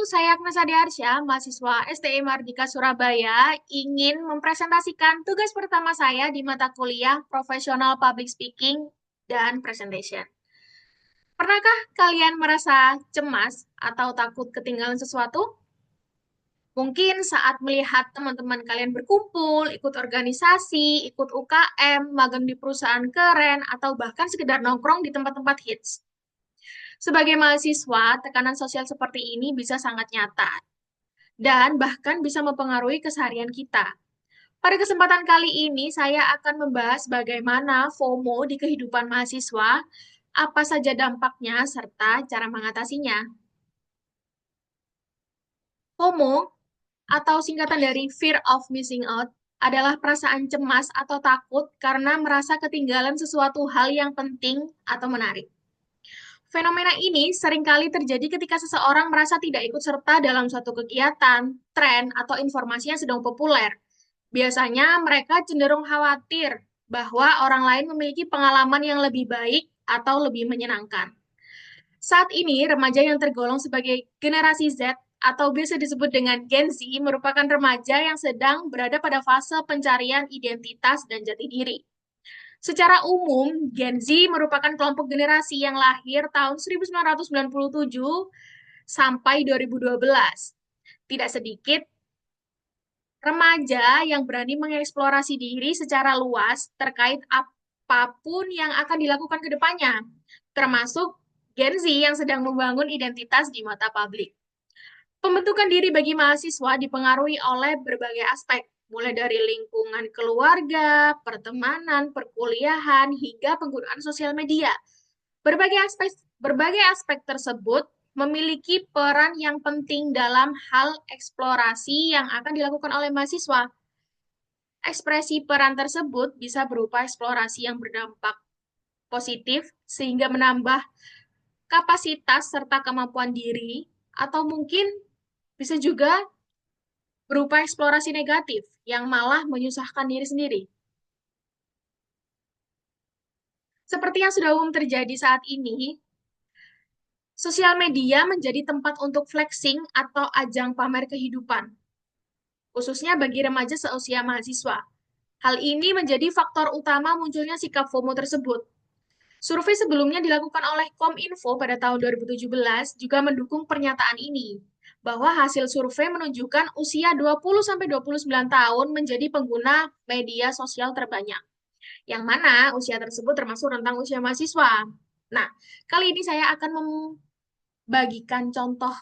saya Agnes Adiarsya, mahasiswa STI Mardika Surabaya, ingin mempresentasikan tugas pertama saya di mata kuliah Professional Public Speaking dan Presentation. Pernahkah kalian merasa cemas atau takut ketinggalan sesuatu? Mungkin saat melihat teman-teman kalian berkumpul, ikut organisasi, ikut UKM, magang di perusahaan keren, atau bahkan sekedar nongkrong di tempat-tempat hits. Sebagai mahasiswa, tekanan sosial seperti ini bisa sangat nyata dan bahkan bisa mempengaruhi keseharian kita. Pada kesempatan kali ini, saya akan membahas bagaimana FOMO di kehidupan mahasiswa, apa saja dampaknya, serta cara mengatasinya. FOMO, atau singkatan dari Fear of Missing Out, adalah perasaan cemas atau takut karena merasa ketinggalan sesuatu hal yang penting atau menarik. Fenomena ini seringkali terjadi ketika seseorang merasa tidak ikut serta dalam suatu kegiatan, tren, atau informasi yang sedang populer. Biasanya mereka cenderung khawatir bahwa orang lain memiliki pengalaman yang lebih baik atau lebih menyenangkan. Saat ini, remaja yang tergolong sebagai generasi Z atau biasa disebut dengan Gen Z merupakan remaja yang sedang berada pada fase pencarian identitas dan jati diri. Secara umum, Gen Z merupakan kelompok generasi yang lahir tahun 1997 sampai 2012. Tidak sedikit remaja yang berani mengeksplorasi diri secara luas terkait apapun yang akan dilakukan ke depannya, termasuk Gen Z yang sedang membangun identitas di mata publik. Pembentukan diri bagi mahasiswa dipengaruhi oleh berbagai aspek, mulai dari lingkungan keluarga, pertemanan, perkuliahan, hingga penggunaan sosial media. Berbagai aspek tersebut memiliki peran yang penting dalam hal eksplorasi yang akan dilakukan oleh mahasiswa. Ekspresi peran tersebut bisa berupa eksplorasi yang berdampak positif sehingga menambah kapasitas serta kemampuan diri, atau mungkin bisa juga berupa eksplorasi negatif yang malah menyusahkan diri sendiri. Seperti yang sudah umum terjadi saat ini, sosial media menjadi tempat untuk flexing atau ajang pamer kehidupan, khususnya bagi remaja seusia mahasiswa. Hal ini menjadi faktor utama munculnya sikap FOMO tersebut. Survei sebelumnya dilakukan oleh Kominfo pada tahun 2017 juga mendukung pernyataan ini, bahwa hasil survei menunjukkan usia 20-29 tahun menjadi pengguna media sosial terbanyak, yang mana usia tersebut termasuk rentang usia mahasiswa. Nah, kali ini saya akan membagikan contoh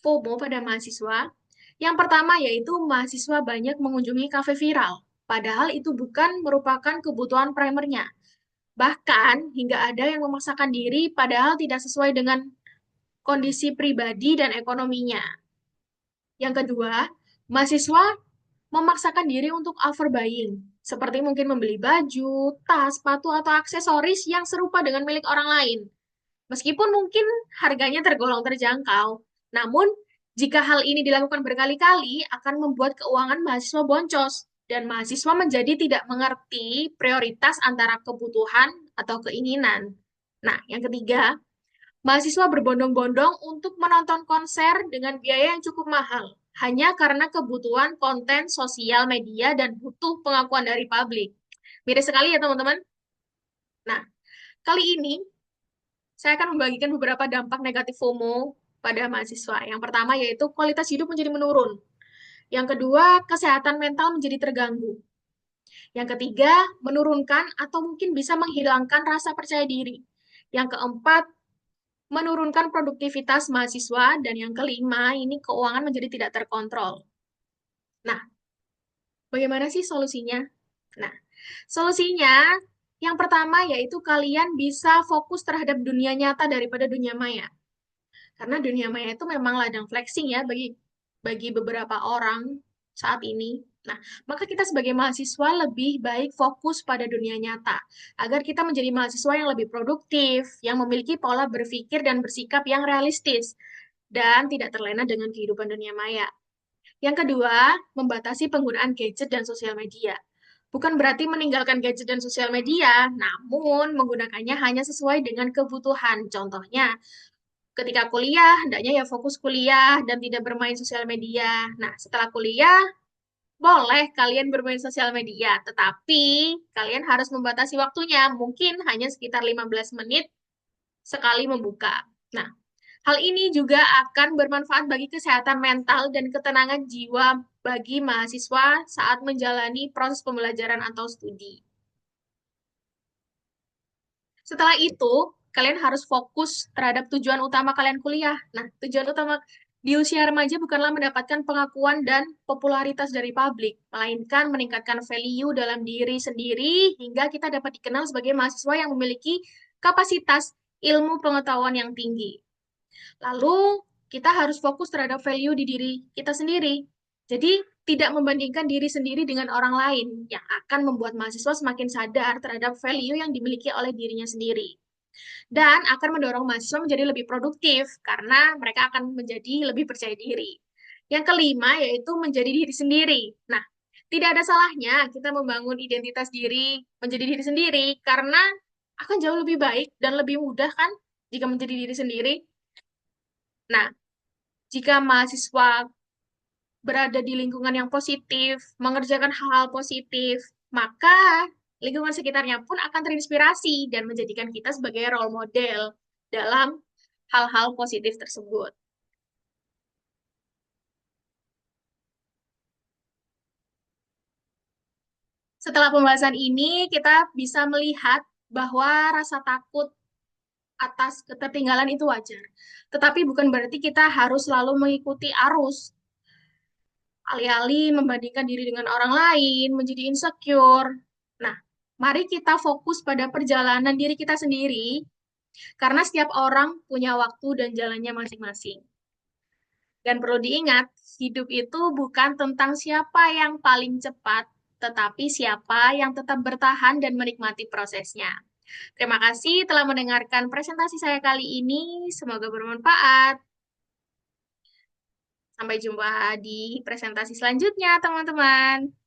FOMO pada mahasiswa. Yang pertama yaitu mahasiswa banyak mengunjungi kafe viral, padahal itu bukan merupakan kebutuhan primernya. Bahkan hingga ada yang memaksakan diri padahal tidak sesuai dengan kondisi pribadi dan ekonominya. Yang kedua, mahasiswa memaksakan diri untuk overbuying, seperti mungkin membeli baju, tas, sepatu, atau aksesoris yang serupa dengan milik orang lain. Meskipun mungkin harganya tergolong terjangkau, namun jika hal ini dilakukan berkali-kali akan membuat keuangan mahasiswa boncos dan mahasiswa menjadi tidak mengerti prioritas antara kebutuhan atau keinginan. Nah, yang ketiga, mahasiswa berbondong-bondong untuk menonton konser dengan biaya yang cukup mahal, hanya karena kebutuhan konten sosial media dan butuh pengakuan dari publik. Miris sekali ya teman-teman. Nah, kali ini saya akan membagikan beberapa dampak negatif FOMO pada mahasiswa. Yang pertama yaitu kualitas hidup menjadi menurun. Yang kedua, kesehatan mental menjadi terganggu. Yang ketiga, menurunkan atau mungkin bisa menghilangkan rasa percaya diri. Yang keempat, menurunkan produktivitas mahasiswa. Dan yang kelima, ini keuangan menjadi tidak terkontrol. Nah, bagaimana sih solusinya? Nah, solusinya yang pertama yaitu kalian bisa fokus terhadap dunia nyata daripada dunia maya. Karena dunia maya itu memang ladang flexing ya bagi beberapa orang saat ini. Nah, maka kita sebagai mahasiswa lebih baik fokus pada dunia nyata agar kita menjadi mahasiswa yang lebih produktif, yang memiliki pola berpikir dan bersikap yang realistis dan tidak terlena dengan kehidupan dunia maya. Yang kedua, membatasi penggunaan gadget dan sosial media. Bukan berarti meninggalkan gadget dan sosial media, namun menggunakannya hanya sesuai dengan kebutuhan. Contohnya, Ketika kuliah, hendaknya ya fokus kuliah dan tidak bermain sosial media. Nah, setelah kuliah, boleh kalian bermain sosial media, tetapi kalian harus membatasi waktunya. Mungkin hanya sekitar 15 menit sekali membuka. Nah, hal ini juga akan bermanfaat bagi kesehatan mental dan ketenangan jiwa bagi mahasiswa saat menjalani proses pembelajaran atau studi. Setelah itu, kalian harus fokus terhadap tujuan utama kalian kuliah. Nah, tujuan utama di usia remaja bukanlah mendapatkan pengakuan dan popularitas dari publik, melainkan meningkatkan value dalam diri sendiri hingga kita dapat dikenal sebagai mahasiswa yang memiliki kapasitas ilmu pengetahuan yang tinggi. Lalu, kita harus fokus terhadap value di diri kita sendiri. Jadi, tidak membandingkan diri sendiri dengan orang lain yang akan membuat mahasiswa semakin sadar terhadap value yang dimiliki oleh dirinya sendiri. Dan akan mendorong mahasiswa menjadi lebih produktif karena mereka akan menjadi lebih percaya diri. Yang kelima yaitu menjadi diri sendiri. Nah, tidak ada salahnya kita membangun identitas diri, menjadi diri sendiri, karena akan jauh lebih baik dan lebih mudah kan jika menjadi diri sendiri. Nah, jika mahasiswa berada di lingkungan yang positif, mengerjakan hal-hal positif, maka lingkungan sekitarnya pun akan terinspirasi dan menjadikan kita sebagai role model dalam hal-hal positif tersebut. Setelah pembahasan ini, kita bisa melihat bahwa rasa takut atas ketertinggalan itu wajar. Tetapi bukan berarti kita harus selalu mengikuti arus, alih-alih membandingkan diri dengan orang lain, menjadi insecure. Nah, mari kita fokus pada perjalanan diri kita sendiri, karena setiap orang punya waktu dan jalannya masing-masing. Dan perlu diingat, hidup itu bukan tentang siapa yang paling cepat, tetapi siapa yang tetap bertahan dan menikmati prosesnya. Terima kasih telah mendengarkan presentasi saya kali ini. Semoga bermanfaat. Sampai jumpa di presentasi selanjutnya, teman-teman.